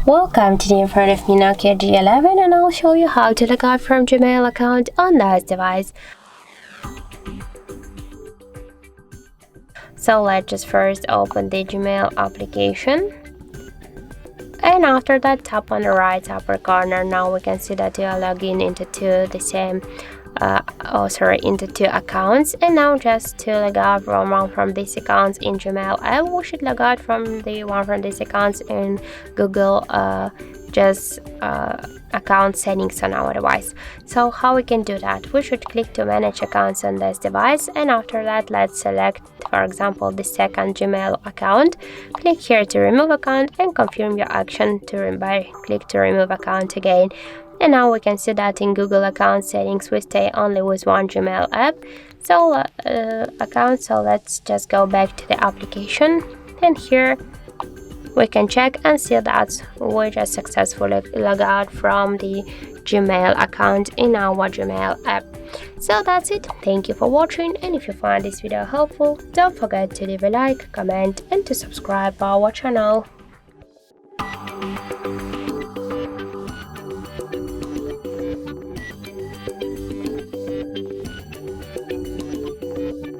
Welcome to the in front of me Nokia G11, and I'll show you how to log out from Gmail account on this device. So let's just first open the Gmail application, and after that tap on the right upper corner. Now we can see that you are logged in into two accounts, and now just to log out from one from these accounts in Gmail app, we should log out from the one from these accounts in Google account settings on our device. So how we can do that? We should click to manage accounts on this device, and after that let's select, for example, the second Gmail account. Click here to remove account and confirm your action by click to remove account again. And now we can see that in Google account settings we stay only with one Gmail app, so let's just go back to the application, and here we can check and see that we just successfully log out from the Gmail account in our Gmail app. So that's it. Thank you for watching, and if you find this video helpful, don't forget to leave a like, comment and to subscribe our channel.